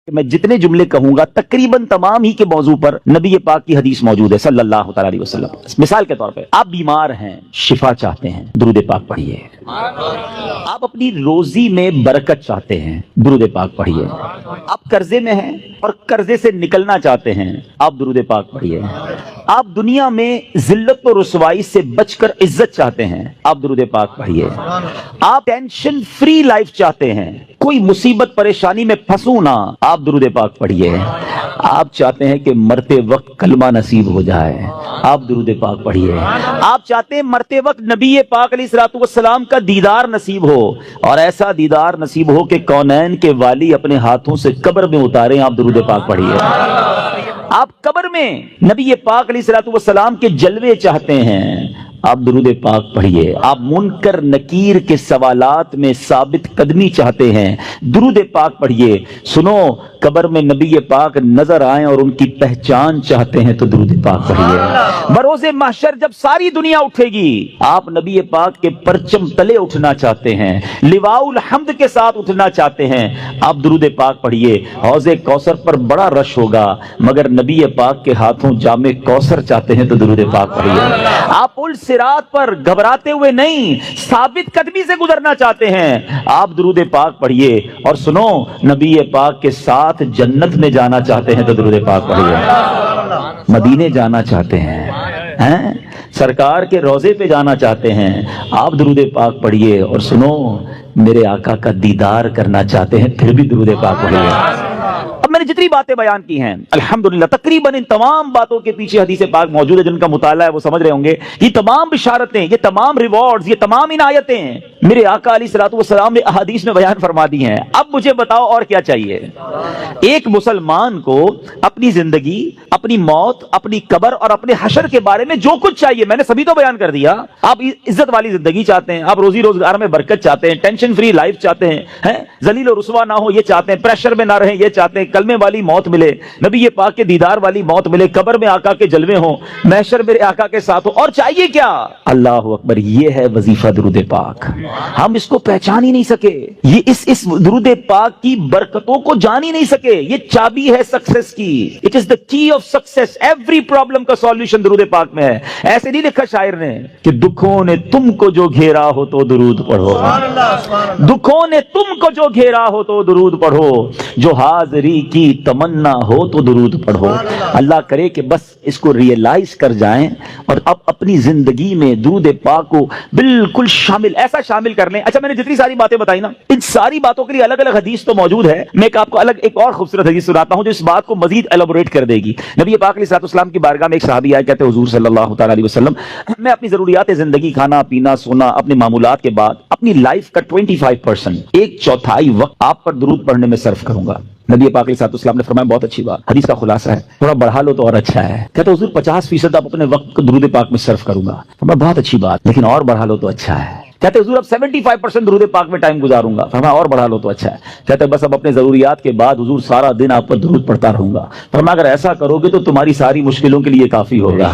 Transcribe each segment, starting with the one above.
میں جتنے جملے کہوں گا تقریباً تمام ہی کے موضوع پر نبی پاک کی حدیث موجود ہے صلی اللہ تعالی علیہ وسلم۔ مثال کے طور پہ آپ بیمار ہیں، شفا چاہتے ہیں، درود پاک پڑھیے۔ آپ اپنی روزی میں برکت چاہتے ہیں، درود پاک پڑھیے۔ آپ قرضے میں ہیں اور قرضے سے نکلنا چاہتے ہیں، آپ درود پاک پڑھیے۔ آپ دنیا میں ذلت و رسوائی سے بچ کر عزت چاہتے ہیں، آپ درود پاک پڑھیے۔ آپ ٹینشن فری لائف چاہتے ہیں، کوئی مصیبت پریشانی میں پھنسوں نہ، آپ درود پاک پڑھیے۔ آپ چاہتے ہیں کہ مرتے وقت کلمہ نصیب ہو جائے، آپ درود پاک پڑھیے۔ آپ چاہتے ہیں مرتے وقت نبی پاک علیہ الصلوۃ والسلام کا دیدار نصیب ہو، اور ایسا دیدار نصیب ہو کہ کونین کے والی اپنے ہاتھوں سے قبر میں اتاریں، آپ درود پاک پڑھیے۔ آپ قبر میں نبی پاک علیہ الصلوۃ والسلام کے جلوے چاہتے ہیں، آپ درود پاک پڑھیے۔ آپ منکر نکیر کے سوالات میں ثابت قدمی چاہتے ہیں، درود پاک پڑھیے۔ سنو، قبر میں نبی پاک نظر آئیں اور ان کی پہچان چاہتے ہیں تو درود پاک پڑھیے۔ بروز محشر جب ساری دنیا اٹھے گی، آپ نبی پاک کے پرچم تلے اٹھنا چاہتے ہیں، لواء الحمد کے ساتھ اٹھنا چاہتے ہیں، آپ درود پاک پڑھیے۔ حوض کوثر پر بڑا رش ہوگا مگر نبی پاک کے ہاتھوں جام کوثر چاہتے ہیں تو درود پاک پڑھیے۔ آپ پل صراط پر گھبراتے ہوئے نہیں، ثابت قدمی سے گزرنا چاہتے ہیں، آپ درود پاک پڑھیے۔ اور سنو، نبی پاک کے ساتھ جنت میں جانا چاہتے ہیں تو درود پاک پڑھیے۔ مدینے جانا چاہتے ہیں، سرکار کے روضے پہ جانا چاہتے ہیں، آپ درود پاک پڑھیے۔ اور سنو، میرے آقا کا دیدار کرنا چاہتے ہیں، پھر بھی درود پاک پڑھیے۔ اب میں نے جتنی باتیں بیان کی ہیں الحمدللہ تقریباً ان تمام باتوں کے پیچھے حدیث پاک موجود ہے، جن کا مطالعہ ہے وہ سمجھ رہے ہوں گے۔ یہ تمام بشارتیں، یہ تمام ریوارڈز، یہ تمام عنایتیں میرے آقا علیہ الصلوۃ والسلام نے احادیث میں بیان فرما دی ہیں۔ اب مجھے بتاؤ اور کیا چاہیے؟ ایک مسلمان کو اپنی زندگی، اپنی موت، اپنی قبر اور اپنے حشر کے بارے میں جو کچھ چاہیے میں نے سبھی تو بیان کر دیا۔ آپ عزت والی زندگی چاہتے ہیں، آپ روزی روزگار میں برکت چاہتے ہیں، ٹینشن فری لائف چاہتے ہیں، ذلیل و رسوا نہ ہو یہ چاہتے ہیں، پریشر میں نہ رہیں یہ چاہتے ہیں، کلمے والی موت ملے، نبی پاک کے دیدار والی موت ملے، قبر میں آقا کے جلوے ہوں، محشر میرے آقا کے ساتھ ہو، اور چاہیے کیا؟ اللہ اکبر، یہ ہے وظیفہ درود پاک۔ ہم اس کو پہچان ہی نہیں سکے، یہ اس درود پاک کی برکتوں کو جان ہی نہیں سکے۔ یہ چابی ہے سکسیس کی، اٹ از دا کی آف سکسیس۔ ایوری پرابلم کا سولوشن درود پاک میں ہے۔ ایسے نہیں لکھا شاعر نے کہ دکھوں نے تم کو جو گھیرا ہو تو درود پڑھو، دکھوں نے تم کو جو گھیرا ہو تو درود پڑھو، جو حاضری کی تمنا ہو تو درود پڑھو۔ اللہ کرے کہ بس اس کو ریئلائز کر جائیں اور اب اپنی زندگی میں درود پاک کو بالکل ایسا شامل کر لیں۔ اچھا، میں نے جتنی ساری باتیں بتائی نا، ان ساری باتوں کے لیے الگ الگ حدیث تو موجود ہے۔ میں آپ کو ایک اور خوبصورت حدیث سناتا ہوں جو اس بات کو مزید ایلابوریٹ کر دے گی۔ نبی پاک علیہ الصلوۃ والسلام کی بارگاہ میں ایک صحابی آئے، کہتے ہیں حضور صلی اللہ تعالی علیہ وسلم، میں اپنی ضروریات زندگی، کھانا پینا سونا، اپنے معمولات کے بعد اپنی لائف کا 25%، ایک چوتھائی وقت آپ پر درود پڑھنے میں صرف کروں گا۔ نبی پاک علیہ الصلوۃ والسلام نے فرمایا بہت اچھی بات، حدیث کا خلاصہ ہے، تھوڑا بڑھا لو تو اور اچھا ہے۔ کہتے حضور 50% آپ اپنے وقت کو درود پاک میں صرف کروں گا۔ فرمایا بہت اچھی بات، لیکن اور بڑھا لو تو اچھا ہے۔ کہتے حضور اب 75% درود پاک میں ٹائم گزاروں گا۔ فرمایا اور بڑھا لو تو اچھا ہے۔ کہتے بس اب اپنے ضروریات کے بعد حضور سارا دن آپ پر درود پڑھتا رہوں گا۔ فرمایا اگر ایسا کرو گے تو تمہاری ساری مشکلوں کے لیے کافی ہوگا،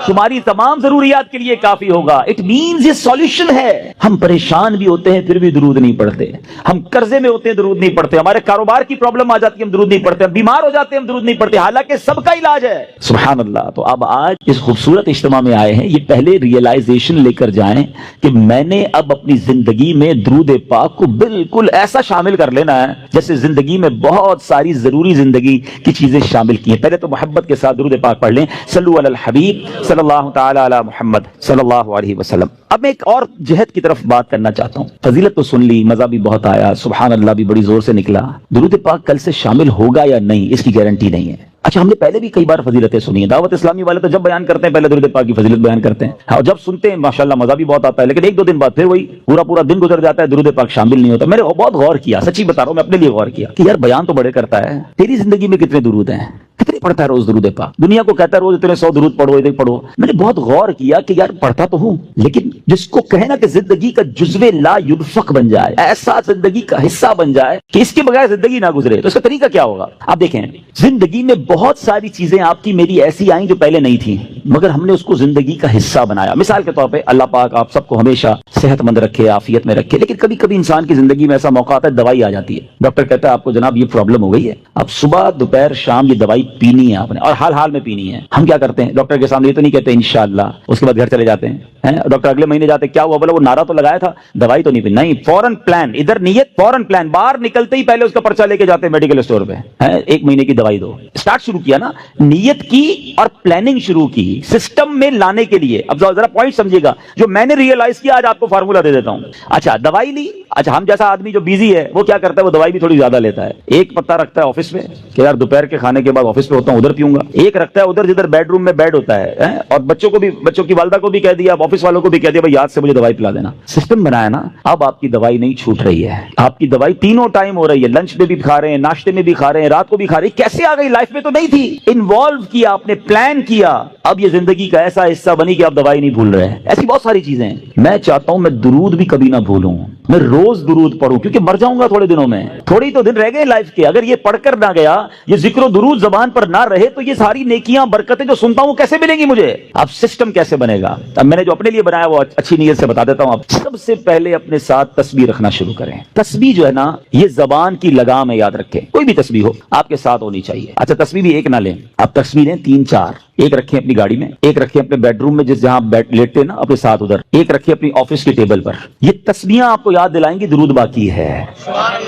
تمہاری تمام ضروریات کے لیے کافی ہوگا۔ اٹ مینز یہ سولوشن ہے۔ ہم پریشان بھی ہوتے ہیں پھر بھی درود نہیں پڑھتے، ہم قرضے میں ہوتے ہیں درود نہیں پڑھتے، ہمارے کاروبار کی پرابلم آ جاتی ہے ہم درود نہیں پڑھتے، ہم بیمار ہو جاتے ہیں ہم درود نہیں پڑھتے، حالانکہ سب کا علاج ہے۔ سبحان اللہ۔ تو اب آج اس خوبصورت اجتماع میں آئے ہیں، یہ پہلے ریئلائزیشن لے کر جائیں کہ میں نے اب اپنی زندگی میں درود پاک کو بالکل ایسا شامل کر لینا ہے جیسے زندگی میں بہت ساری ضروری زندگی کی چیزیں شامل کی ہیں۔ پہلے تو محبت کے ساتھ درود پاک پڑھ لیں، صلو علی الحبیب صلی اللہ تعالی علی محمد صلی اللہ علیہ وسلم۔ اب میں ایک اور جہت کی طرف بات کرنا چاہتا ہوں۔ فضیلت تو سن لی، مزہ بھی بہت آیا، سبحان اللہ بھی بڑی زور سے نکلا، درود پاک کل سے شامل ہوگا یا نہیں اس کی گارنٹی نہیں ہے۔ اچھا، ہم نے پہلے بھی کئی بار فضیلتیں سنی ہیں، دعوت اسلامی والے تو جب بیان کرتے ہیں پہلے درود پاک کی فضیلت بیان کرتے ہیں، اور جب سنتے ہیں ماشاءاللہ مزہ بھی بہت آتا ہے، لیکن ایک دو دن بعد پھر وہی پورا دن گزر جاتا ہے، درود پاک شامل نہیں ہوتا۔ میں نے بہت غور کیا، سچی بتا رہا ہوں، میں اپنے لیے غور کیا کہ یار بیان تو بڑے کرتا ہے، تیری زندگی میں کتنے درود ہیں، کتنے پڑھتا ہے روز درود پاک؟ دنیا کو کہتا ہے روز اتنے 100 درود پڑھو، ادھر پڑھو۔ میں نے بہت غور کیا کہ یار پڑھتا تو ہوں، لیکن جس کو کہے نا کہ زندگی کا جزو لا ينفق بن جائے، ایسا زندگی کا حصہ بن جائے کہ اس کے بغیر زندگی نہ گزرے، تو اس کا طریقہ کیا ہوگا؟ آپ دیکھیں، زندگی میں بہت ساری چیزیں آپ کی میری ایسی آئیں جو پہلے نہیں تھیں، مگر ہم نے اس کو زندگی کا حصہ بنایا. مثال کے طور پہ اللہ پاک آپ سب کو ہمیشہ صحت مند رکھے, عافیت میں رکھے, لیکن کبھی کبھی انسان کی زندگی میں ایسا موقع آتا ہے دوائی آ جاتی ہے, ڈاکٹر کہتا ہے آپ کو جناب یہ پرابلم ہو گئی ہے, اب صبح دوپہر شام یہ دوائی پینی ہے آپ نے, اور حال میں پینی ہے. ہم کیا کرتے ہیں ڈاکٹر کے سامنے یہ تو نہیں کہتے انشاءاللہ, اس کے بعد گھر چلے جاتے ہیں. ڈاکٹر اگلے مہینے جاتے کیا ہوا, بولا وہ نعرہ تو لگایا تھا, دوائی تو نہیں پی, نہیں, فوراً پلان, ادھر نیت فوراً پلان, باہر نکلتے ہی پہلے اس کا پرچہ لے کے جاتے ہیں میڈیکل اسٹور پہ, 1 مہینے کی دوائی دو. اسٹارٹ شروع کیا نا, نیت کی اور پلاننگ شروع کی سسٹم میں لانے کے لیے. اب ذرا پوائنٹ سمجھیے گا جو میں نے ریئلائز کیا, آج آپ کو فارمولا دے دیتا ہوں. اچھا دوائی لی, اچھا ہم جیسا آدمی جو بیزی ہے وہ کیا کرتا ہے, وہ دوائی بھی تھوڑی زیادہ لیتا ہے. ایک پتا رکھتا ہے آفس میں کہ یار دوپہر کے کھانے کے بعد آفس پہ ہوتا ہوں ادھر پیوں گا. ایک رکھتا ہے ادھر جدھر بیڈ روم میں بیڈ ہوتا ہے, اور بچوں کی والدہ کو بھی کہہ دیا, آفس والوں کو بھی کہہ دیا بھائی یاد سے مجھے دوائی پلا دینا. سسٹم بنایا نا, اب آپ کی دوائی نہیں چھوٹ رہی ہے, آپ کی دوائی تینوں ٹائم ہو رہی ہے, لنچ میں بھی کھا رہے ہیں, ناشتے میں بھی کھا رہے ہیں, رات کو بھی کھا رہے ہیں. کیسے آ گئی, لائف میں تو نہیں تھی, انوالو کیا آپ نے, پلان کیا, اب یہ زندگی کا ایسا حصہ بنی کہ آپ دوائی نہیں بھول رہے ہیں. ایسی بہت ساری چیزیں ہیں. میں چاہتا ہوں میں درود بھی کبھی نہ بھولوں, میں روز درود پڑھوں, کیونکہ مر جاؤں گا تھوڑے دنوں میں, تھوڑی تو دن رہ گئے لائف کے. اگر یہ پڑھ کر نہ گیا, یہ ذکر و درود زبان پر نہ رہے, تو یہ ساری نیکیاں برکتیں جو سنتا ہوں کیسے ملیں گی مجھے. اب سسٹم کیسے بنے گا, اب میں نے جو اپنے لیے بنایا وہ اچھی نیت سے بتا دیتا ہوں. اب سب سے پہلے اپنے ساتھ تسبیح رکھنا شروع کریں. تسبیح جو ہے نا یہ زبان کی لگام ہے, یاد رکھیں, کوئی بھی تسبیح ہو آپ کے ساتھ ہونی چاہیے. اچھا تسبیح بھی ایک نہ لیں, آپ تسبیح لیں 3-4, ایک رکھیں اپنی گاڑی میں, ایک رکھیں اپنے بیڈ روم میں جہاں لیٹتے ہیں نا اپنے ساتھ ادھر, ایک رکھیں اپنی آفس کی ٹیبل پر. یہ تسبیحاں آپ کو یاد دلائیں گی درود باقی ہے,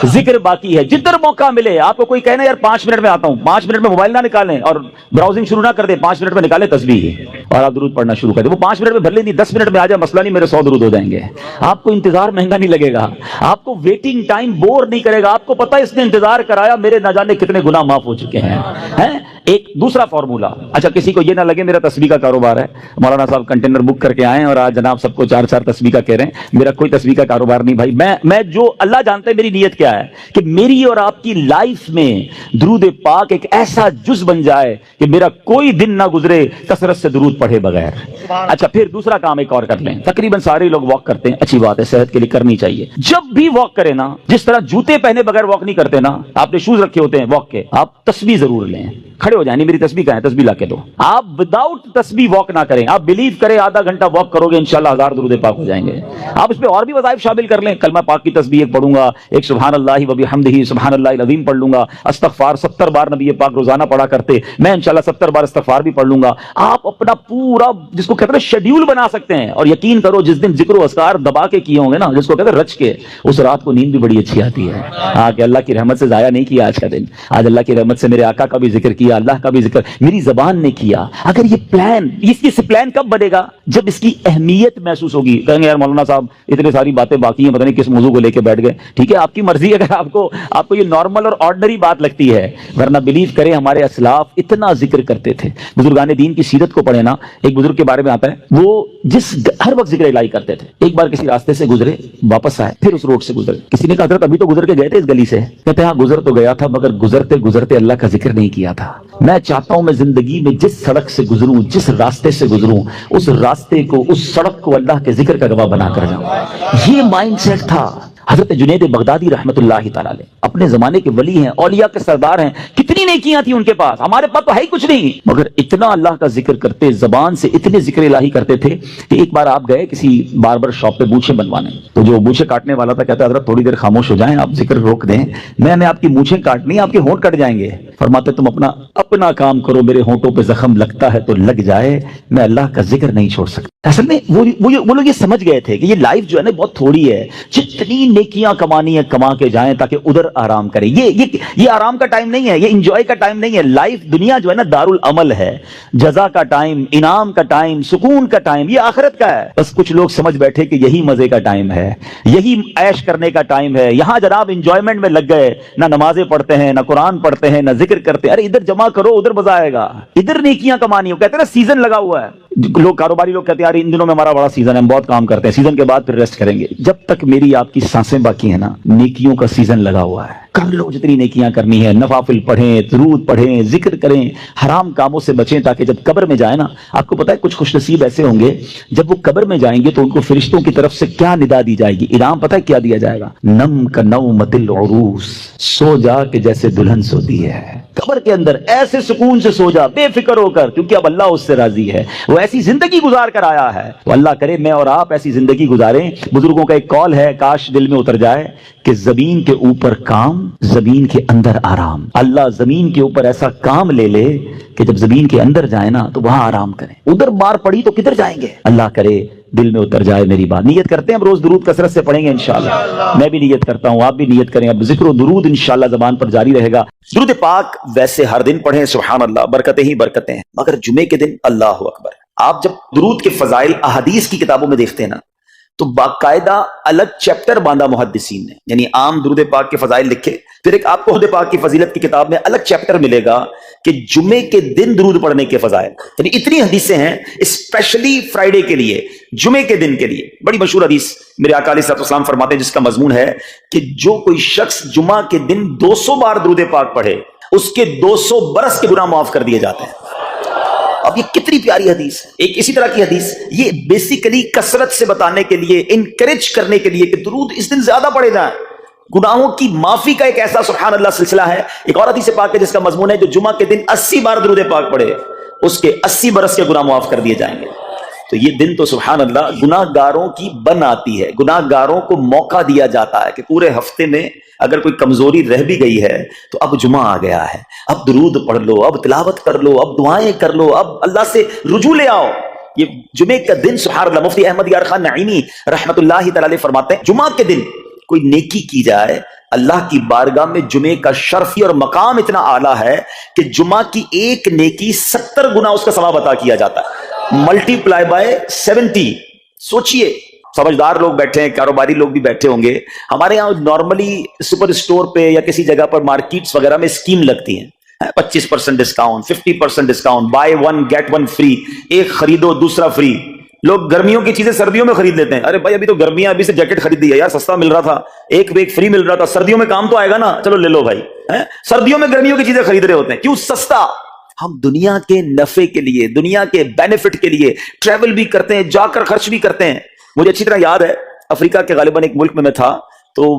ذکر باقی ہے. جدھر موقع ملے آپ کو کوئی کہنا یار 5 منٹ میں آتا ہوں, 5 منٹ میں موبائل نہ نکالیں اور براؤزنگ شروع نہ کر دیں, 5 منٹ میں نکالیں تسبیح اور آپ درود پڑھنا شروع کر دیں. وہ 5 منٹ میں بھر لیں, نہیں 10 منٹ میں آ جائے, مسئلہ نہیں, میرے 100 درود ہو جائیں گے. آپ کو انتظار مہنگا نہیں لگے گا, آپ کو ویٹنگ ٹائم بور نہیں کرے گا, آپ کو پتا اس نے انتظار کرایا, میرے نہ جانے کتنے گناہ معاف ہو چکے ہیں. ایک دوسرا فارمولا, اچھا کسی کو یہ نہ لگے میرا تسبیح کا کاروبار ہے, مولانا صاحب کنٹینر بک کر کے آئے اور آج جناب سب کو 4 تسبیح کا کہہ رہے ہیں, میرا کوئی تسبیح کا کاروبار نہیں بھائی. میں جو اللہ جانتا ہے میری نیت کیا ہے, کہ میری اور آپ کی لائف میں درود پاک ایک ایسا جز بن جائے کہ میرا کوئی دن نہ گزرے کثرت سے درود پڑھے بغیر. اچھا پھر دوسرا کام ایک اور کر لیں, تقریباً سارے لوگ واک کرتے ہیں, اچھی بات ہے, صحت کے لیے کرنی چاہیے. جب بھی واک کریں نا, جس طرح جوتے پہنے بغیر واک نہیں کرتے نا, آپ نے شوز رکھے ہوتے ہیں واک کے, آپ تسبیح ضرور لیں, کھڑے ہو جائیں, نہیں میری تسبیح کا ہے, تسبیح لا کے دو. آپ وداؤٹ تسبیح واک نہ کریں, آپ بلیو کریں آدھا گھنٹہ واک کرو گے انشاءاللہ 1000 درود پاک ہو جائیں گے. آپ اس میں اور بھی وظائف شامل کر لیں, کلمہ پاک کی تسبیح ایک پڑھوں گا, ایک سبحان اللہ و بحمدہ سبحان اللہ العظیم پڑھ لوں گا, استغفار 70 بار نبی پاک روزانہ پڑھا کرتے, میں انشاءاللہ 70 بار استغفار بھی پڑھ لوں گا. آپ اپنا پورا جس کو کہتے ہیں شیڈیول بنا سکتے ہیں, اور یقین کرو جس دن ذکر و اذکار دبا کے کیے ہوں گے نا, جس کو کہتے ہیں رچ کے, اس رات کو نیند بھی بڑی اچھی آتی ہے. کہ اللہ کی رحمت سے ضائع نہیں کیا آج کا دن, آج اللہ کی رحمت سے میرے آقا کا بھی ذکر کیا, اللہ کا بھی ذکر میری زبان نے کیا. اگر یہ پلان, اس پلان کب بنے گا, جب اس کی اہمیت محسوس ہوگی. کہیں گے یار مولانا صاحب اتنے ساری باتیں باقی ہیں, پتہ نہیں کس موضوع کو لے کے بیٹھ گئے. ٹھیک ہے, آپ کی مرضی, اگر آپ کو یہ نارمل اور آرڈنری بات لگتی ہے, ورنہ بلیو کریں ہمارے اسلاف اتنا ذکر کرتے تھے. بزرگان دین کی سیرت کو پڑھے نا, ایک بزرگ کے بارے میں آتا ہے, وہ ہر وقت ذکر الہی کرتے تھے. ایک بار کسی راستے سے گزرے, واپس آئے, پھر اس روڈ سے گزرے. کسی نے کہا حضرت ابھی تو گزر کے گئے تھے اس گلی سے. کہتے ہیں ہاں گزر تو گیا تھا, مگر گزرتے گزرتے اللہ کا ذکر نہیں کیا تھا. میں چاہتا ہوں میں زندگی میں جس سڑک سے گزروں, جس راستے سے گزروں, اس راستے کو, اس سڑک کو اللہ کے ذکر کا گواہ بنا کر جاؤں. یہ مائنڈ سیٹ تھا. حضرت جنید بغدادی رحمت اللہ تعالی علیہ اپنے زمانے کے ولی ہیں, اولیاء کے سردار ہیں, کتنی نیکیاں تھیں ان کے پاس, ہمارے پاس تو ہے ہی کچھ نہیں, مگر اتنا اللہ کا ذکر کرتے, زبان سے اتنے ذکر الہی کرتے تھے کہ ایک بار آپ گئے کسی باربر شاپ پہ مونچھیں بنوانے, تو جو مونچھیں کاٹنے والا تھا کہتا حضرت تھوڑی دیر خاموش ہو جائیں, آپ ذکر روک دیں, میں نے آپ کی مونچھیں کاٹنی, آپ کے ہونٹ کٹ جائیں گے. فرماتے تم اپنا کام کرو, میرے ہونٹوں پہ زخم لگتا ہے تو لگ جائے, میں اللہ کا ذکر نہیں چھوڑ سکتا. اصل میں وہ لوگ یہ سمجھ گئے تھے کہ یہ لائف جو ہے نا بہت تھوڑی ہے, جتنی نیکیاں کمانی ہے کما کے جائیں تاکہ ادھر آرام کریں. یہ آرام کا ٹائم نہیں ہے, یہ انجوائے کا ٹائم نہیں ہے. لائف دنیا جو ہے نا دارالعمل ہے, جزا کا ٹائم, انعام کا ٹائم, سکون کا ٹائم, یہ آخرت کا ہے. بس کچھ لوگ سمجھ بیٹھے کہ یہی مزے کا ٹائم ہے, یہی عیش کرنے کا ٹائم ہے, یہاں جناب انجوائمنٹ میں لگ گئے, نہ نمازیں پڑھتے ہیں, نہ قرآن پڑھتے ہیں, نہ ذکر کرتے ہیں. ارے ادھر جمع کرو, ادھر مزہ آئے گا, ادھر نیکیاں کمانی ہو. کہتے ہیں نا سیزن لگا ہوا ہے, لوگ کاروباری لوگ کہتے ہیں یار ان دنوں میں ہمارا بڑا سیزن ہے, ہم بہت کام کرتے ہیں, سیزن کے بعد پھر ریسٹ کریں گے. جب تک میری آپ کی سانسیں باقی ہیں نا, نیکیوں کا سیزن لگا ہوا ہے. کر لو جتنی نیکیاں کرنی ہے, نوافل پڑھیں, درود پڑھیں, ذکر کریں, حرام کاموں سے بچیں, تاکہ جب قبر میں جائیں نا, آپ کو پتا ہے کچھ خوش نصیب ایسے ہوں گے جب وہ قبر میں جائیں گے تو ان کو فرشتوں کی طرف سے کیا ندا دی جائے گی, انعام پتا ہے کیا دیا جائے گا, نم کا نومت العروس, سو جا کہ جیسے دلہن سوتی ہے. قبر کے اندر ایسے سکون سے سو جا بے فکر ہو کر, کیونکہ اب اللہ اس سے راضی ہے, وہ ایسی زندگی گزار کر آیا ہے. تو اللہ کرے میں اور آپ ایسی زندگی گزاریں. بزرگوں کا ایک قول ہے, کاش دل میں اتر جائے, کہ زمین کے اوپر کام, زمین کے اندر آرام. اللہ زمین کے اوپر ایسا کام لے لے کہ جب زمین کے اندر جائے نا تو وہاں آرام کریں. ادھر مار پڑی تو کدھر جائیں گے؟ اللہ کرے دل میں اتر جائے میری بات. نیت کرتے ہیں ہم روز درود کثرت سے پڑھیں گے انشاءاللہ. میں بھی نیت کرتا ہوں, آپ بھی نیت کریں. اب ذکر و درود انشاءاللہ زبان پر جاری رہے گا. درود پاک ویسے ہر دن پڑھیں, سبحان اللہ, برکتیں ہی برکتیں ہیں, مگر جمعے کے دن اللہ اکبر. آپ جب درود کے فضائل احادیث کی کتابوں میں دیکھتے ہیں نا, تو باقاعدہ الگ چیپٹر باندھا محدثین نے. یعنی عام درود پاک کے فضائل لکھے, پھر ایک آپ کو درود پاک کی فضیلت کی کتاب میں الگ چیپٹر ملے گا کہ جمعے کے دن درود پڑھنے کے فضائل. یعنی اتنی حدیثیں ہیں اسپیشلی فرائیڈے کے لیے, جمعے کے دن کے لیے. بڑی مشہور حدیث میرے آقا علیہ الصلوۃ والسلام فرماتے ہیں, جس کا مضمون ہے کہ جو کوئی شخص جمعہ کے دن 200 بار درود پاک پڑھے, اس کے 200 برس کے گناہ معاف کر دیے جاتے ہیں. اب یہ کتنی پیاری حدیث ہے. ایک اسی طرح کی حدیث, یہ بیسیکلی کثرت سے بتانے کے لیے, انکریج کرنے کے لیے کہ درود اس دن زیادہ پڑھے جائیں. گناہوں کی معافی کا ایک ایسا سبحان اللہ سلسلہ ہے. ایک اور حدیث پاک ہے جس کا مضمون ہے جو جمعہ کے دن 80 بار درود پاک پڑھے, اس کے 80 برس کے گناہ معاف کر دیے جائیں گے. تو یہ دن تو سبحان اللہ گناہ گاروں کی بن آتی ہے. گناہ گاروں کو موقع دیا جاتا ہے کہ پورے ہفتے میں اگر کوئی کمزوری رہ بھی گئی ہے تو اب جمعہ آ گیا ہے, اب درود پڑھ لو, اب تلاوت کر لو, اب دعائیں کر لو, اب اللہ سے رجوع لے آؤ. یہ جمعے کا دن سبحان اللہ, مفتی احمد یار خان نعیمی رحمت اللہ تعالی علیہ فرماتے ہیں, جمعہ کے دن کوئی نیکی کی جائے, اللہ کی بارگاہ میں جمعے کا شرفی اور مقام اتنا اعلیٰ ہے کہ جمعہ کی ایک نیکی 70 گنا اس کا ثواب عطا کیا جاتا ہے, ملٹی پلائی بائی 70. سوچئے, سمجھدار لوگ بیٹھے ہیں, کاروباری لوگ بھی بیٹھے ہوں گے. ہمارے یہاں نارملی سپر اسٹور پہ یا کسی جگہ پر مارکیٹس وغیرہ میں اسکیم لگتی ہیں, 25% discount, 50% discount, buy 1 get 1 free, ایک خریدو دوسرا فری. لوگ گرمیوں کی چیزیں سردیوں میں خرید لیتے ہیں. ارے بھائی ابھی تو گرمیاں, ابھی سے جیکٹ خرید دی ہے یار, سستا مل رہا تھا, ایک فری مل رہا تھا, سردیوں میں کام تو آئے گا نا, چلو لے لو بھائی. سردیوں میں گرمیوں کی چیزیں خرید رہے ہوتے ہیں, کیوں؟ سستا. ہم دنیا کے نفع کے لیے, دنیا کے بینیفٹ کے لیے ٹریول بھی کرتے ہیں, جا کر خرچ بھی کرتے ہیں. مجھے اچھی طرح یاد ہے, افریقہ کے غالباً ایک ملک میں تھا, تو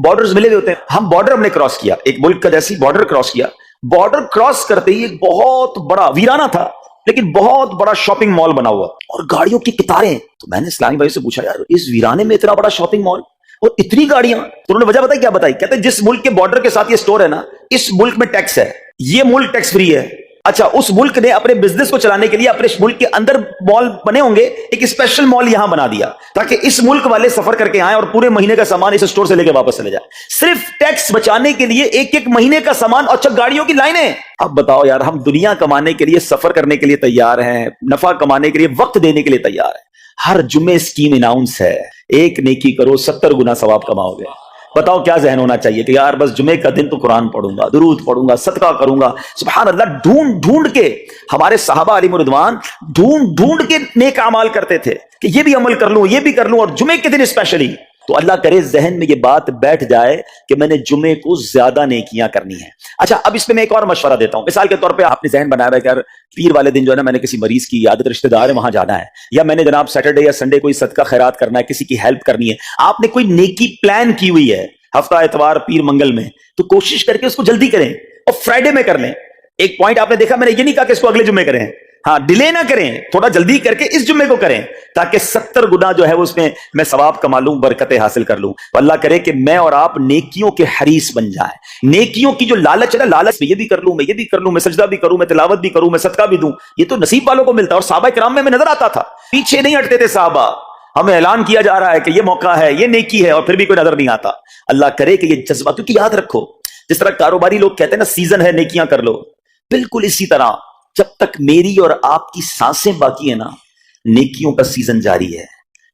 بارڈرز ملے ہوئے ہوتے ہیں. ہم بارڈر ہم نے کراس کیا, ایک ملک کا جیسی بارڈر کراس کیا. بارڈر کراس کرتے ہی ایک بہت بڑا, ویرانہ تھا لیکن بہت بڑا شاپنگ مال بنا ہوا اور گاڑیوں کی قطاریں. تو میں نے اسلامی بھائی سے پوچھا, یار اس ویرانے میں اتنا بڑا شاپنگ مال اور اتنی گاڑیاں؟ تو انہوں نے وجہ بتائی, کیا بتائی؟ کہتے ہیں جس ملک کے بارڈر کے ساتھ یہ سٹور ہے نا, اس ملک میں ٹیکس ہے, یہ ملک ٹیکس فری ہے. اچھا, اس ملک نے اپنے بزنس کو چلانے کے لیے اپنے ملک کے اندر مال بنے ہوں گے, ایک اسپیشل مال یہاں بنا دیا تاکہ اس ملک والے سفر کر کے آئیں اور پورے مہینے کا سامان اس سٹور سے لے کے واپس چلے جائیں, صرف ٹیکس بچانے کے لیے. ایک مہینے کا سامان, اچھا گاڑیوں کی لائنیں. اب بتاؤ یار, ہم دنیا کمانے کے لیے, سفر کرنے کے لیے تیار ہیں, نفع کمانے کے لیے, وقت دینے کے لیے تیار ہیں. ہر جمعے اسکیم اناؤنس ہے, ایک نیکی کرو 70 گنا ثواب کماؤ گے. بتاؤ کیا ذہن ہونا چاہیے کہ یار بس جمعے کا دن تو قرآن پڑھوں گا, درود پڑھوں گا, صدقہ کروں گا. سبحان اللہ, ڈھونڈ کے ہمارے صحابہ علیہ رضوان ڈھونڈ کے نیک اعمال کرتے تھے کہ یہ بھی عمل کر لوں, یہ بھی کر لوں, اور جمعے کے دن اسپیشلی. تو اللہ کرے ذہن میں یہ بات بیٹھ جائے کہ میں نے جمعے کو زیادہ نیکیاں کرنی ہیں. اچھا, اب اس پہ میں ایک اور مشورہ دیتا ہوں. مثال کے طور پہ آپ نے ذہن بنایا ہے کہ یار پیر والے دن جو ہے نا, میں نے کسی مریض کی عادت رشتہ دار ہے وہاں جانا ہے, یا میں نے جناب سیٹرڈے یا سنڈے کوئی صدقہ خیرات کرنا ہے, کسی کی ہیلپ کرنی ہے. آپ نے کوئی نیکی پلان کی ہوئی ہے ہفتہ اتوار پیر منگل میں, تو کوشش کر کے اس کو جلدی کریں اور فرائیڈے میں کر لیں. ایک پوائنٹ آپ نے دیکھا, میں نے یہ نہیں کہا کہ اس کو اگلے جمعے کریں, ہاں ڈیلے نہ کریں, تھوڑا جلدی کر کے اس جمعے کو کریں تاکہ 70 گنا جو ہے اس میں ثواب کما لوں, برکتیں حاصل کر لوں. تو اللہ کرے کہ میں اور آپ نیکیوں کے حریص بن جائیں. نیکیوں کی جو لالچ ہے نا, لالچ میں یہ بھی کر لوں, میں یہ بھی کر لوں, میں سجدہ بھی کروں, میں تلاوت بھی کروں, میں صدقہ بھی دوں, یہ تو نصیب والوں کو ملتا ہے. اور صحابہ کرام میں نظر آتا تھا, پیچھے نہیں ہٹتے تھے صحابہ. ہمیں اعلان کیا جا رہا ہے کہ یہ موقع ہے, یہ نیکی ہے, اور پھر بھی کوئی نظر نہیں آتا. اللہ کرے کہ یہ جذبہ, کیونکہ یاد رکھو جس طرح کاروباری لوگ کہتے ہیں نا سیزن ہے نیکیاں کر لو, بالکل اسی طرح جب تک میری اور آپ کی سانسیں باقی ہیں نا, نیکیوں کا سیزن جاری ہے.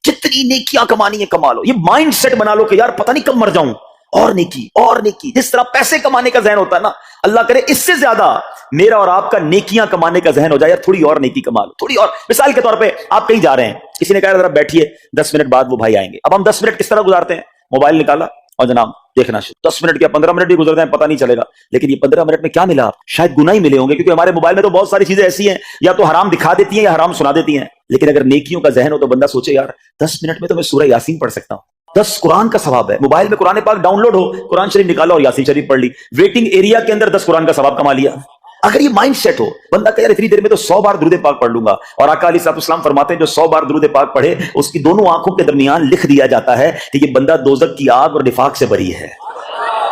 جتنی نیکیاں کمانی ہے کما لو. یہ مائنڈ سیٹ بنا لو کہ یار پتہ نہیں کب مر جاؤں, اور نیکی اور نیکی. جس طرح پیسے کمانے کا ذہن ہوتا ہے نا, اللہ کرے اس سے زیادہ میرا اور آپ کا نیکیاں کمانے کا ذہن ہو جائے. یار تھوڑی اور نیکی کما لو, تھوڑی اور. مثال کے طور پہ آپ کہیں جا رہے ہیں, کسی نے کہا ذرا بیٹھیے 10 منٹ بعد وہ بھائی آئیں گے. اب ہم 10 منٹ کس طرح گزارتے ہیں؟ موبائل نکالا اور جناب دیکھنا شروع. 10 منٹ کیا 15 منٹ بھی گزر جائیں پتہ نہیں چلے گا, لیکن یہ 15 منٹ میں کیا ملا, شاید گناہ ہی ملے ہوں گے, کیونکہ ہمارے موبائل میں تو بہت ساری چیزیں ایسی ہیں یا تو حرام دکھا دیتی ہیں یا حرام سنا دیتی ہیں. لیکن اگر نیکیوں کا ذہن ہو تو بندہ سوچے یار 10 منٹ میں تو میں سورہ یاسین پڑھ سکتا ہوں, 10 قرآن کا ثواب ہے. موبائل میں قرآن پاک ڈاؤن لوڈ ہو, قرآن شریف نکالا اور یاسین شریف پڑھ لی, ویٹنگ ایریا کے اندر 10 قرآن کا ثواب کما لیا. اگر یہ مائنڈ سیٹ ہو, بندہ کہ یار اتنی دیر میں تو 100 بار درود پاک پڑھ لوں گا, اور آقا علیہ الصلوۃ والسلام فرماتے ہیں جو 100 بار درود پاک پڑھے اس کی دونوں آنکھوں کے درمیان لکھ دیا جاتا ہے کہ یہ بندہ دوزخ کی آگ اور نفاق سے بری ہے.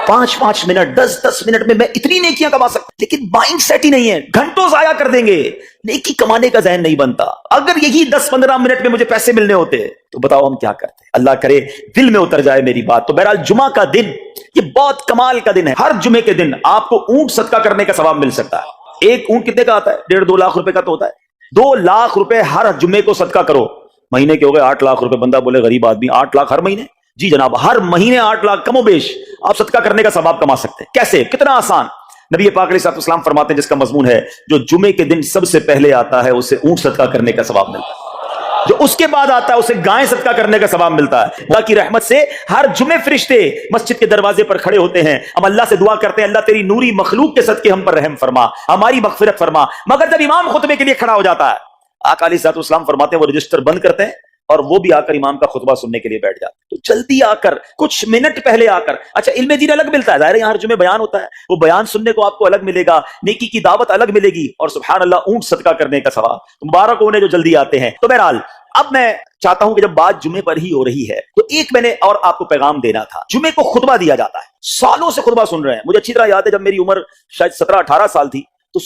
5 منٹ 10 منٹ میں اتنی نیکیاں کما سکتا, لیکن مائنڈ سیٹ ہی نہیں ہے, گھنٹوں ضائع کر دیں گے, نیکی کمانے کا ذہن نہیں بنتا. اگر یہی 10-15 منٹ میں مجھے پیسے ملنے ہوتے تو بتاؤ ہم کیا کرتے. اللہ کرے دل میں اتر جائے میری بات. تو بہرحال جمعہ کا دن یہ بہت کمال کا دن ہے. ہر جمعے کے دن آپ کو اونٹ صدقہ کرنے کا ثواب مل سکتا ہے. ایک اونٹ کتنے کا آتا ہے؟ 1.5-2 لاکھ روپے کا تو ہوتا ہے. 2 لاکھ روپے ہر جمعے کو صدقہ کرو, مہینے کے ہو گئے 8 لاکھ روپے. بندہ بولے غریب آدمی 8 لاکھ ہر مہینے؟ جی جناب, ہر مہینے 8 لاکھ کم و بیش آپ صدقہ کرنے کا ثواب کما سکتے ہیں. کیسے؟ کتنا آسان. نبی پاک علیہ الصلوۃ والسلام فرماتے ہیں جس کا مضمون ہے جو جمعے کے دن سب سے پہلے آتا ہے اسے اونٹ صدقہ کرنے کا ثواب ملتا ہے, جو اس کے بعد آتا ہے اسے گائے صدقہ کرنے کا ثواب ملتا ہے. اللہ کی رحمت سے ہر جمعے فرشتے مسجد کے دروازے پر کھڑے ہوتے ہیں, ہم اللہ سے دعا کرتے ہیں اللہ تیری نوری مخلوق کے صدقے ہم پر رحم فرما, ہماری مغفرت فرما. مگر جب امام خطبے کے لیے کھڑا ہو جاتا ہے, آقا علیہ الصلوۃ والسلام فرماتے ہیں وہ رجسٹر بند کرتے ہیں اور وہ بھی آ کر امام کا خطبہ سننے کے لیے بیٹھ جاتے ہیں. تو جلدی آ کر, کچھ منٹ پہلے آ کر. اچھا, علم دین الگ ملتا ہے, ظاہر ہے یہاں ہر جمعے بیان ہوتا ہے, وہ بیان سننے کو آپ کو الگ ملے گا, نیکی کی دعوت الگ ملے گی, اور سبحان اللہ اونٹ صدقہ کرنے کا ثواب. مبارک انہیں جو جلدی آتے ہیں. تو بہرحال اب میں چاہتا ہوں کہ جب بات جمعے پر ہی ہو رہی ہے تو ایک میں نے اور آپ کو پیغام دینا تھا. جمعے کو خطبہ دیا جاتا ہے, سالوں سے خطبہ سن رہے ہیں. مجھے اچھی طرح یاد ہے جب میری عمر شاید 17-18 سال تھی تو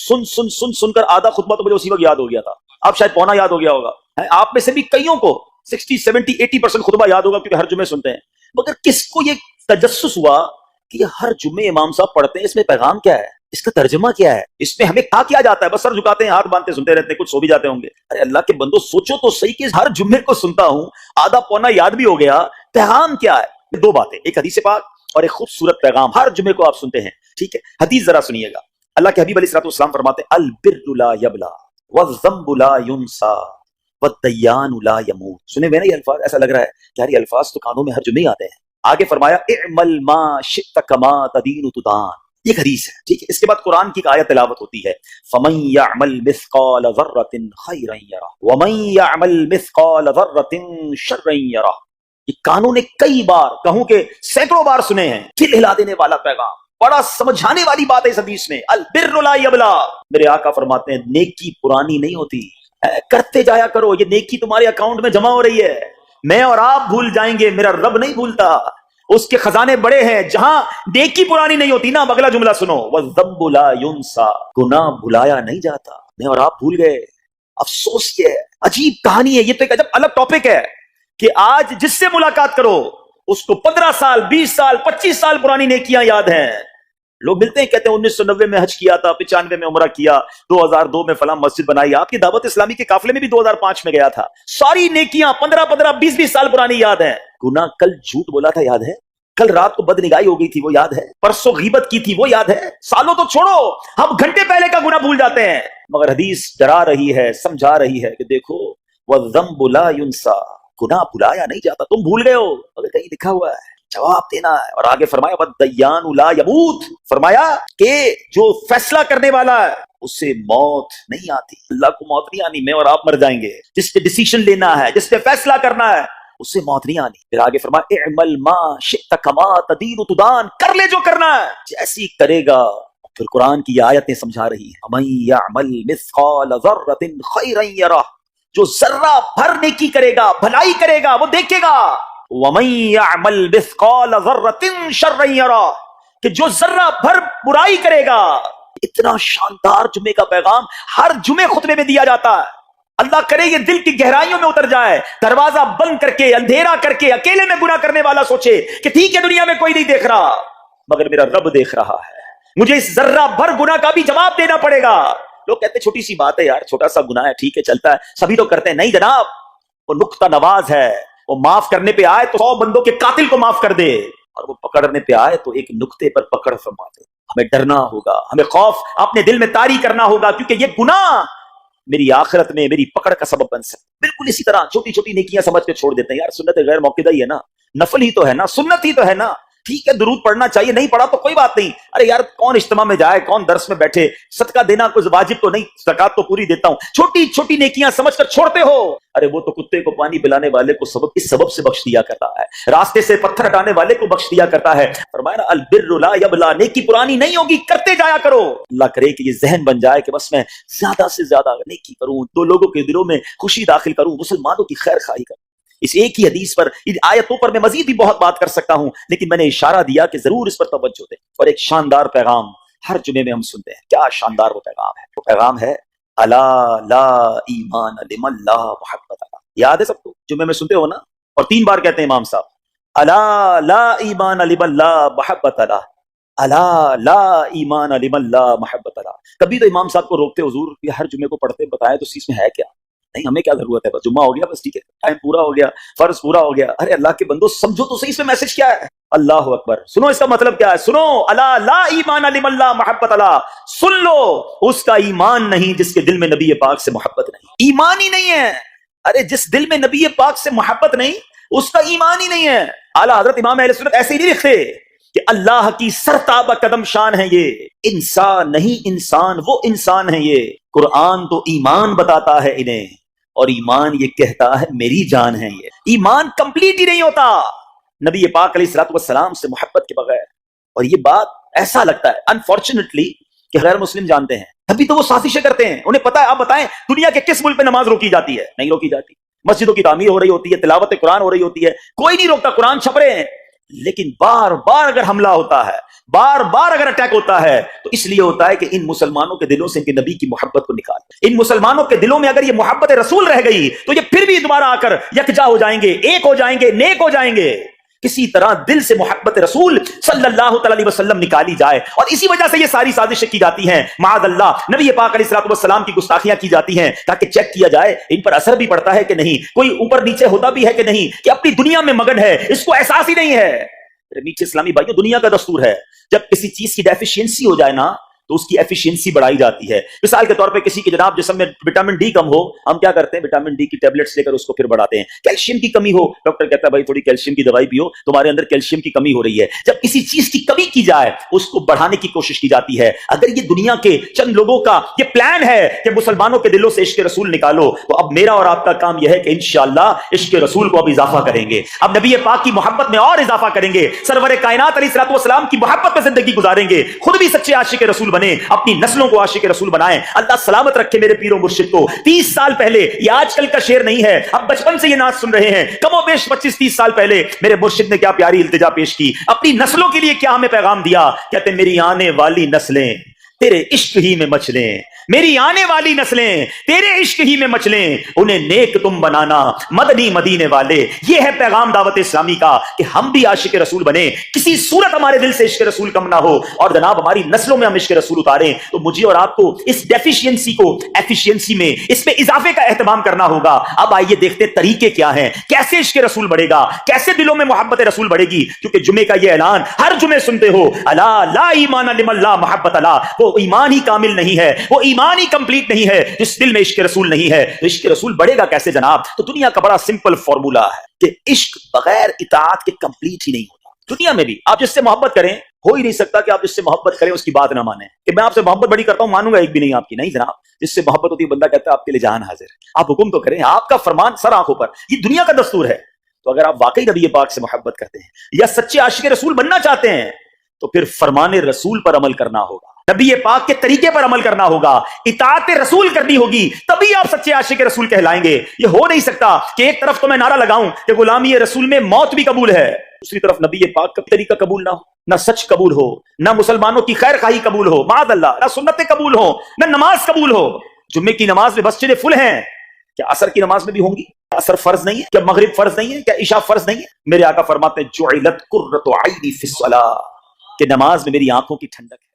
سن کر آدھا خطبہ تو مجھے اسی وقت یاد ہو گیا تھا. اب شاید پونا یاد ہو گیا ہوگا. آپ میں سے بھی کئیوں کو 60-70-80% خطبہ یاد ہوگا کیونکہ ہر جمعے سنتے ہیں. مگر کس کو یہ تجسس ہوا کہ یہ ہر جمعے امام صاحب پڑھتے ہیں, اس میں پیغام کیا ہے, اس کا ترجمہ کیا ہے, اس میں ہمیں کیا جاتا ہے؟ بس سر جھکاتے ہیں, ہاتھ باندھتے سنتے رہتے ہیں, کچھ سو بھی جاتے ہوں گے. ارے اللہ کے بندو سوچو تو صحیح کہ ہر جمعے کو سنتا ہوں, آدھا پونا یاد بھی ہو گیا, پیغام کیا ہے؟ 2 باتیں, ایک حدیث پاک اور ایک خوبصورت پیغام. ہر جمعے کو آپ سنتے ہیں, ٹھیک ہے. حدیث ذرا سنیے گا. اللہ کے حبیب علیہ الصلوۃ والسلام فرماتے ہیں البر لا یبلا والذنب لا ينسى والدیان لا يموت. سنے ہوئے نا یہ الفاظ؟ ایسا لگ رہا ہے کہ یار یہ الفاظ تو کانوں میں ہر جمعے آتے ہیں. آگے فرمایا اعمل ما شئت کما تدین تدان. یہ حدیث ہے, ٹھیک ہے. اس کے بعد قرآن کی ایک آیت تلاوت ہوتی ہے فمن يعمل مثقال ذرة خيرا يره ومن يعمل مثقال ذرة شرا يره. یہ کانوں نے کئی بار, کہوں کہ سینکڑوں بار سنے ہیں. دل ہلا دینے والا پیغام, بڑا سمجھانے والی بات ہے اس حدیث میں. البر لا یبلا. میرے آقا فرماتے ہیں نیکی پرانی نہیں ہوتی, کرتے جایا کرو. یہ نیکی تمہارے اکاؤنٹ میں جمع ہو رہی ہے. میں اور آپ بھول جائیں گے, میرا رب نہیں بھولتا, اس کے خزانے بڑے ہیں. جہاں نیکی پرانی نہیں ہوتی نا, اگلا جملہ سنو, وَالذَّنبُ لَا يُنسَى. گناہ بھلایا نہیں جاتا. میں اور آپ بھول گئے. افسوس یہ ہے, عجیب کہانی ہے. یہ تو ایک عجب الگ ٹاپک ہے کہ آج جس سے ملاقات کرو اس کو 15 سال 20 سال 25 سال پرانی نیکیاں یاد ہیں. لوگ ملتے ہیں کہتے ہیں 1990 میں حج کیا تھا, 95 میں عمرہ کیا, 2002 میں فلاں مسجد بنائی. آپ کی دعوت اسلامی کے قافلے میں بھی 2005 میں گیا تھا. ساری نیکیاں 15 20 سال پرانی یاد ہیں. گناہ کل جھوٹ بولا تھا یاد ہے, کل رات کو بد نگاہی ہو گئی تھی وہ یاد ہے, پرسوں غیبت کی تھی وہ یاد ہے. سالوں تو چھوڑو, ہم گھنٹے پہلے کا گناہ بھول جاتے ہیں. مگر حدیث ڈرا رہی ہے, سمجھا رہی ہے کہ دیکھو وَالذَّنبُ لَا يُنسَى. گناہ بھلایا نہیں جاتا. تم بھول گئے ہو, مگر کہیں لکھا ہوا ہے, جواب دینا ہے. اور آگے فرمایا وَالدَّيَّانُ لَا يَمُوتُ. فرمایا کہ جو فیصلہ کرنے والا ہے اسے موت نہیں آتی. اللہ کو موت نہیں آنی. میں اور آپ مر جائیں گے. جس پہ ڈیسیشن لینا ہے, جس پہ فیصلہ کرنا ہے, اس سے موت نہیں آنی. پھر آگے فرمایا اعمل ما شئت کما تدین تدان. کر لے جو کرنا ہے, جیسی کرے گا. پھر قرآن کی آیتیں سمجھا رہی ہیں وَمَن يَعْمَلْ مِثْقَالَ ذَرَّةٍ خَيْرًا يَرَهُ. جو ذرہ بھر نیکی کرے گا, بھلائی کرے گا, وہ دیکھے گا. وَمَن يَعْمَلْ مِثْقَالَ ذَرَّةٍ شَرًّا يَرَهُ. کہ جو ذرہ بھر برائی کرے گا. اتنا شاندار جمعے کا پیغام ہر جمعے خطبے میں دیا جاتا ہے. اللہ کرے یہ دل کی گہرائیوں میں اتر جائے. دروازہ بند کر کے, اندھیرا کر کے, اکیلے میں گناہ کرنے والا سوچے کہ ٹھیک ہے دنیا میں کوئی نہیں دیکھ رہا مگر میرا رب دیکھ رہا ہے, مجھے اس ذرہ بھر گناہ کا بھی جواب دینا پڑے گا. لوگ کہتے ہیں چھوٹی سی بات ہے یار, چھوٹا سا گناہ ہے, ٹھیک ہے چلتا ہے, سبھی تو کرتے ہیں. نہیں جناب, وہ نقطہ نواز ہے. وہ معاف کرنے پہ آئے تو 100 بندوں کے قاتل کو معاف کر دے, اور وہ پکڑنے پہ آئے تو ایک نقطے پر پکڑ فرما دے. ہمیں ڈرنا ہوگا, ہمیں خوف اپنے دل میں طاری کرنا ہوگا, کیونکہ یہ گناہ میری آخرت میں میری پکڑ کا سبب بن سکتا. بالکل اسی طرح چھوٹی چھوٹی نیکیاں سمجھ کے چھوڑ دیتے ہیں. یار سنت غیر موقعہ ہی ہے نا, نفل ہی تو ہے نا, سنت ہی تو ہے نا. ٹھیک ہے درود پڑھنا چاہیے, نہیں پڑھا تو کوئی بات نہیں. ارے یار کون اجتماع میں جائے, کون درس میں بیٹھے, صدقہ دینا کوئی واجب تو نہیں, زکات تو پوری دیتا ہوں, چھوٹی چھوٹی نیکیاں سمجھ کر چھوڑتے ہو. ارے وہ تو کتے کو پانی پلانے والے کو سبب اس سبب سے بخش دیا کرتا ہے, راستے سے پتھر ہٹانے والے کو بخش دیا کرتا ہے. فرمایا نا البر لا یبلا, نیکی پرانی نہیں ہوگی, کرتے جایا کرو. اللہ کرے کہ یہ ذہن بن جائے کہ بس میں زیادہ سے زیادہ نیکی کروں, دو لوگوں کے دلوں میں خوشی داخل کروں, مسلمانوں کی خیر خواہی کروں. اس ایک ہی حدیث پر, ان آیتوں پر میں مزید بھی بہت بات کر سکتا ہوں, لیکن میں نے اشارہ دیا کہ ضرور اس پر توجہ دیں. اور ایک شاندار پیغام ہر جمعے میں ہم سنتے ہیں. کیا شاندار وہ پیغام ہے؟ وہ پیغام ہے الا لا ایمان لمن لا محبت له. یاد ہے سب کو؟ جمعے میں سنتے ہو نا, اور 3 بار کہتے ہیں امام صاحب, الا لا ایمان لمن لا محبت له, الا لا ایمان لمن لا محبت له. کبھی تو امام صاحب کو روکتے, حضور یہ ہر جمعے کو پڑھتے بتائیں تو اس چیز میں ہے کیا؟ نہیں ہمیں کیا ضرورت ہے, بس جمعہ ہو گیا, بس ٹھیک ہے, ٹائم پورا ہو گیا, فرض پورا ہو گیا. ارے اللہ کے بندو سمجھو تو صحیح اس میں میسج کیا ہے. اللہ اکبر, سنو اس کا مطلب کیا ہے, سنو. الا لا ایمان لمن لا محبت له, سن لو اس کا ایمان نہیں جس کے دل میں نبی پاک سے محبت نہیں. ایمان ہی نہیں ہے. ارے جس دل میں نبی پاک سے محبت نہیں اس کا ایمان ہی نہیں ہے. اعلیٰ حضرت امام اہل سنت ایسے ہی نہیں لکھتے کہ اللہ کی سرتابہ قدم شان ہے یہ, انسان نہیں انسان, وہ انسان ہے یہ. قرآن تو ایمان بتاتا ہے انہیں, اور ایمان یہ کہتا ہے میری جان ہے یہ. ایمان کمپلیٹ ہی نہیں ہوتا نبی پاک علیہ الصلوۃ والسلام سے محبت کے بغیر. اور یہ بات ایسا لگتا ہے انفارچونیٹلی کہ غیر مسلم جانتے ہیں, ابھی تو وہ سازشیں کرتے ہیں. انہیں پتا ہے, آپ بتائیں دنیا کے کس ملک پہ نماز روکی جاتی ہے؟ نہیں روکی جاتی. مسجدوں کی تعمیر ہو رہی ہوتی ہے, تلاوت قرآن ہو رہی ہوتی ہے, کوئی نہیں روکتا, قرآن چھپ رہے ہیں. لیکن بار بار اگر حملہ ہوتا ہے, بار بار اگر اٹیک ہوتا ہے, تو اس لیے ہوتا ہے کہ ان مسلمانوں کے دلوں سے ان کے نبی کی محبت کو نکال. ان مسلمانوں کے دلوں میں اگر یہ محبت رسول رہ گئی تو یہ پھر بھی دوبارہ آ کر یکجا ہو جائیں گے, ایک ہو جائیں گے, نیک ہو جائیں گے. کسی طرح دل سے محبت رسول صلی اللہ تعالی علیہ وسلم نکالی جائے, اور اسی وجہ سے یہ ساری سازشیں کی جاتی ہیں. معاذ اللہ نبی پاک علیہ الصلوۃ والسلام کی گستاخیاں کی جاتی ہیں تاکہ چیک کیا جائے ان پر اثر بھی پڑتا ہے کہ نہیں, کوئی اوپر نیچے ہوتا بھی ہے کہ نہیں, کہ اپنی دنیا میں مگن ہے, اس کو احساس ہی نہیں ہے. میٹھے اسلامی بھائیوں, دنیا کا دستور ہے جب کسی چیز کی ڈیفیشینسی ہو جائے نا تو اس کی ایفیشینسی بڑھائی جاتی ہے. مثال کے طور پہ کسی کے جناب جسم میں وٹامن ڈی کم ہو, ہم کیا کرتے ہیں, وٹامن ڈی کی ٹیبلٹس لے کر اس کو پھر بڑھاتے ہیں. کیلشیم کی کمی ہو, ڈاکٹر کہتا ہے بھائی تھوڑی کیلشیم کی دوائی پیو, تمہارے اندر کیلشیم کی کمی ہو رہی ہے. جب کسی چیز کی کمی کی جائے اس کو بڑھانے کی کوشش کی جاتی ہے. اگر یہ دنیا کے چند لوگوں کا یہ پلان ہے کہ مسلمانوں کے دلوں سے عشق رسول نکالو, تو اب میرا اور آپ کا کام یہ ہے کہ انشاءاللہ عشق رسول کو اب اضافہ کریں گے, اب نبی پاک کی محبت میں اور اضافہ کریں گے, سرور کائنات علیہ الصلوۃ والسلام کی محبت میں زندگی گزاریں گے, خود بھی سچے عاشق رسول بنے, اپنی نسلوں کو عاشق رسول بنائیں. اللہ سلامت رکھے میرے پیروں مرشد کو. 30 سال پہلے, یہ آج کل کا شعر نہیں ہے, اب بچپن سے یہ ناز سن رہے ہیں, کم و بیش 25-30 سال پہلے میرے مرشد نے کیا پیاری التجا پیش کی, اپنی نسلوں کے لیے کیا ہمیں پیغام دیا. کہتے میری آنے والی نسلیں تیرے عشق ہی میں مچلیں, میری آنے والی نسلیں تیرے عشق ہی میں مچلیں, انہیں نیک تم بنانا مدنی مدینے والے. یہ ہے پیغام دعوت اسلامی کا کہ ہم بھی عاشق رسول بنے, کسی صورت ہمارے دل سے عشق رسول کم نہ ہو, اور جناب ہماری نسلوں میں ہم عشق رسول اتاریں. تو مجھے اور آپ کو اس ڈیفیشینسی کو ایفیشینسی میں, اس میں اضافے کا اہتمام کرنا ہوگا. اب آئیے دیکھتے طریقے کیا ہیں, کیسے عشق رسول بڑھے گا, کیسے دلوں میں محبت رسول بڑھے گی. کیونکہ جمعے کا یہ اعلان ہر جمعے سنتے ہو, الا لا ایمان لمن لا محبت له, وہ ایمان ہی کامل نہیں ہے, وہ ایمان ہی کمپلیٹ نہیں ہے جس دل میں عشق رسول نہیں ہے. تو عشق رسول بڑھے گا کیسے جناب؟ تو دنیا کا بڑا سمپل فارمولا ہے کہ عشق بغیر اطاعت کے کمپلیٹ ہی نہیں ہوتا. دنیا میں بھی آپ جس سے محبت کریں, ہو ہی نہیں سکتا کہ آپ جس سے محبت کریں اس کی بات نہ مانیں. کہ میں آپ سے محبت بڑی کرتا ہوں, مانوں گا ایک بھی نہیں آپ کی. نہیں جناب, جس سے محبت ہوتی ہے بندہ کہتا ہے آپ کے لیے جان حاضر ہے, آپ حکم تو کریں, آپ کا فرمان سر آنکھوں پر. یہ دنیا کا دستور ہے. تو اگر آپ واقعی نبی پاک سے محبت کرتے ہیں یا سچے عاشق رسول بننا چاہتے ہیں, تو پھر فرمان رسول پر عمل کرنا ہوگا, نبی پاک کے طریقے پر عمل کرنا ہوگا, اطاعت رسول کرنی ہوگی, تبھی آپ سچے عاشق رسول کہلائیں گے. یہ ہو نہیں سکتا کہ ایک طرف تو میں نعرہ لگاؤں کہ غلامی رسول میں موت بھی قبول ہے, دوسری طرف نبی پاک کا طریقہ قبول نہ ہو, نہ سچ قبول ہو, نہ مسلمانوں کی خیر خواہی قبول ہو, معاذ اللہ, نہ سنتیں قبول ہو, نہ نماز قبول ہو. جمعے کی نماز میں مسجدیں فل ہیں, کیا عصر کی نماز میں بھی ہوں گی؟ عصر فرض نہیں ہے کیا؟ مغرب فرض نہیں ہے کیا؟ عشاء فرض نہیں ہے؟ میرے آقا فرماتے ہیں جعلت قرۃ عینی فی الصلاۃ, کہ نماز میں میری آنکھوں کی ٹھنڈک ہے.